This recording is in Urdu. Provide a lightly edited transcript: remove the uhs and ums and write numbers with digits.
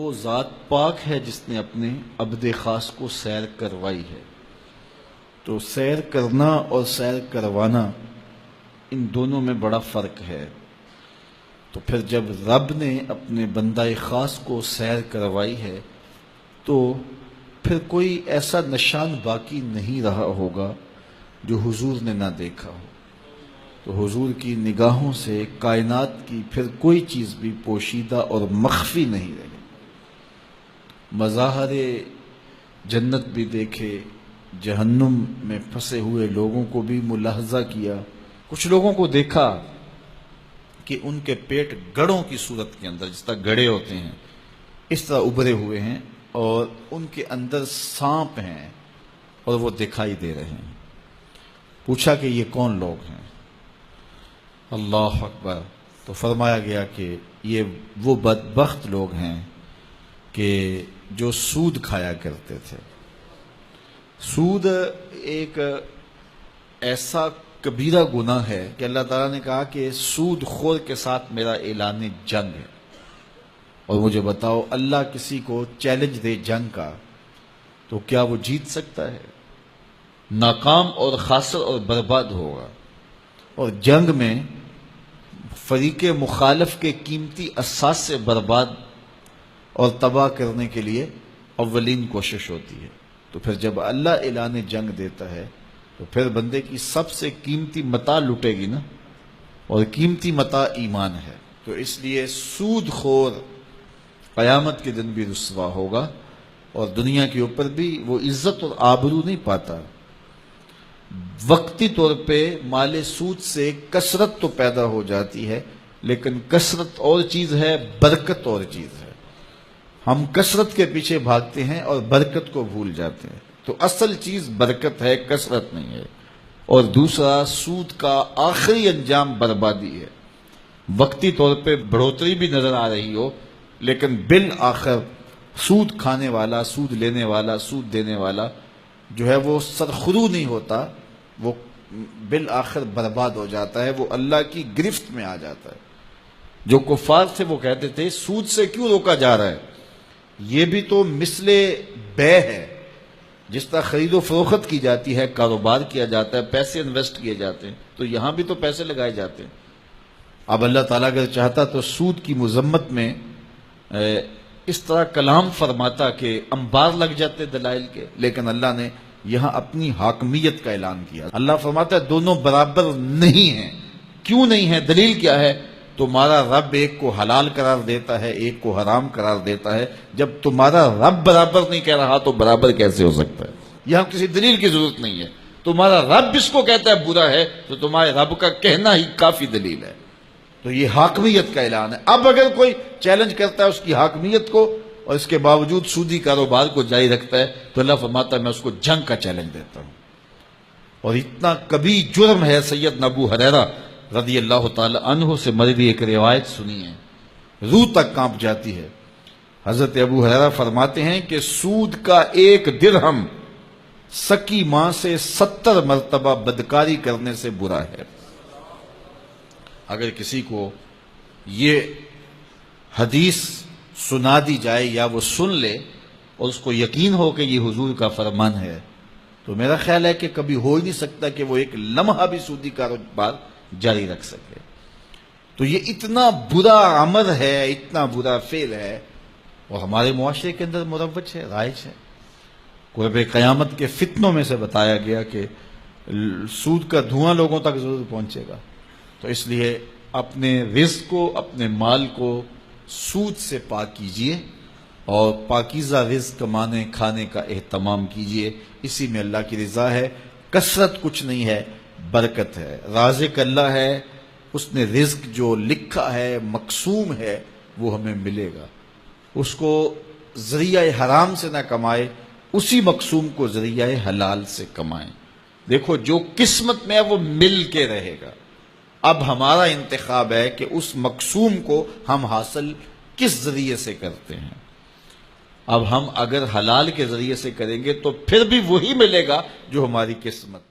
وہ ذات پاک ہے جس نے اپنے عبد خاص کو سیر کروائی ہے۔ تو سیر کرنا اور سیر کروانا ان دونوں میں بڑا فرق ہے۔ تو پھر جب رب نے اپنے بندہ خاص کو سیر کروائی ہے تو پھر کوئی ایسا نشان باقی نہیں رہا ہوگا جو حضور نے نہ دیکھا ہو۔ تو حضور کی نگاہوں سے کائنات کی پھر کوئی چیز بھی پوشیدہ اور مخفی نہیں رہی۔ مظاہر جنت بھی دیکھے، جہنم میں پھنسے ہوئے لوگوں کو بھی ملاحظہ کیا۔ کچھ لوگوں کو دیکھا کہ ان کے پیٹ گڑوں کی صورت کے اندر، جس طرح گڑے ہوتے ہیں اس طرح ابھرے ہوئے ہیں، اور ان کے اندر سانپ ہیں اور وہ دکھائی دے رہے ہیں۔ پوچھا کہ یہ کون لوگ ہیں؟ اللہ اکبر! تو فرمایا گیا کہ یہ وہ بدبخت لوگ ہیں کہ جو سود کھایا کرتے تھے۔ سود ایک ایسا کبیرہ گناہ ہے کہ اللہ تعالیٰ نے کہا کہ سود خور کے ساتھ میرا اعلان جنگ ہے۔ اور مجھے بتاؤ، اللہ کسی کو چیلنج دے جنگ کا تو کیا وہ جیت سکتا ہے؟ ناکام اور خاسر اور برباد ہوگا۔ اور جنگ میں فریق مخالف کے قیمتی اساس سے برباد اور تباہ کرنے کے لیے اولین کوشش ہوتی ہے۔ تو پھر جب اللہ اعلان جنگ دیتا ہے تو پھر بندے کی سب سے قیمتی متاع لٹے گی نا، اور قیمتی متاع ایمان ہے۔ تو اس لیے سود خور قیامت کے دن بھی رسوا ہوگا، اور دنیا کے اوپر بھی وہ عزت اور آبرو نہیں پاتا۔ وقتی طور پہ مال سود سے کثرت تو پیدا ہو جاتی ہے، لیکن کثرت اور چیز ہے، برکت اور چیز ہے۔ ہم کثرت کے پیچھے بھاگتے ہیں اور برکت کو بھول جاتے ہیں۔ تو اصل چیز برکت ہے، کثرت نہیں ہے۔ اور دوسرا، سود کا آخری انجام بربادی ہے۔ وقتی طور پہ بڑھوتری بھی نظر آ رہی ہو، لیکن بالآخر سود کھانے والا، سود لینے والا، سود دینے والا جو ہے وہ سرخرو نہیں ہوتا، وہ بالآخر برباد ہو جاتا ہے، وہ اللہ کی گرفت میں آ جاتا ہے۔ جو کفار تھے وہ کہتے تھے سود سے کیوں روکا جا رہا ہے؟ یہ بھی تو مثل بے ہے، جس طرح خرید و فروخت کی جاتی ہے، کاروبار کیا جاتا ہے، پیسے انویسٹ کیے جاتے ہیں، تو یہاں بھی تو پیسے لگائے جاتے ہیں۔ اب اللہ تعالیٰ اگر چاہتا تو سود کی مذمت میں اس طرح کلام فرماتا کہ انبار لگ جاتے دلائل کے، لیکن اللہ نے یہاں اپنی حاکمیت کا اعلان کیا۔ اللہ فرماتا ہے دونوں برابر نہیں ہیں۔ کیوں نہیں ہے؟ دلیل کیا ہے؟ تمہارا رب ایک کو حلال قرار دیتا ہے، ایک کو حرام قرار دیتا ہے۔ جب تمہارا رب برابر نہیں کہہ رہا تو برابر کیسے ہو سکتا ہے؟ یہاں کسی دلیل کی ضرورت نہیں ہے۔ تمہارا رب اس کو کہتا ہے برا ہے تو تمہارے رب کا کہنا ہی کافی دلیل ہے۔ تو یہ حاکمیت کا اعلان ہے۔ اب اگر کوئی چیلنج کرتا ہے اس کی حاکمیت کو اور اس کے باوجود سودی کاروبار کو جاری رکھتا ہے تو اللہ فرماتا ہے میں اس کو جنگ کا چیلنج دیتا ہوں۔ اور اتنا کبھی جرم ہے، سیدنا ابو ہریرہ رضی اللہ تعالی عنہ سے مروی ایک روایت سنی ہے، روح تک کانپ جاتی ہے۔ حضرت ابو ہریرہ فرماتے ہیں کہ سود کا 1 درہم سکی ماں سے 70 مرتبہ بدکاری کرنے سے برا ہے۔ اگر کسی کو یہ حدیث سنا دی جائے یا وہ سن لے اور اس کو یقین ہو کہ یہ حضور کا فرمان ہے، تو میرا خیال ہے کہ کبھی ہو ہی نہیں سکتا کہ وہ ایک لمحہ بھی سودی کاروبار جاری رکھ سکے۔ تو یہ اتنا برا عمل ہے، اتنا برا فعل ہے، اور ہمارے معاشرے کے اندر مروج ہے، رائج ہے۔ قرب قیامت کے فتنوں میں سے بتایا گیا کہ سود کا دھواں لوگوں تک ضرور پہنچے گا۔ تو اس لیے اپنے رزق کو، اپنے مال کو سود سے پاک کیجئے اور پاکیزہ رزق کمانے کھانے کا اہتمام کیجئے۔ اسی میں اللہ کی رضا ہے۔ کثرت کچھ نہیں ہے، برکت ہے۔ رازق اللہ ہے، اس نے رزق جو لکھا ہے، مقسوم ہے، وہ ہمیں ملے گا۔ اس کو ذریعہ حرام سے نہ کمائے، اسی مقسوم کو ذریعہ حلال سے کمائیں۔ دیکھو جو قسمت میں ہے وہ مل کے رہے گا۔ اب ہمارا انتخاب ہے کہ اس مقسوم کو ہم حاصل کس ذریعے سے کرتے ہیں۔ اب ہم اگر حلال کے ذریعے سے کریں گے تو پھر بھی وہی ملے گا جو ہماری قسمت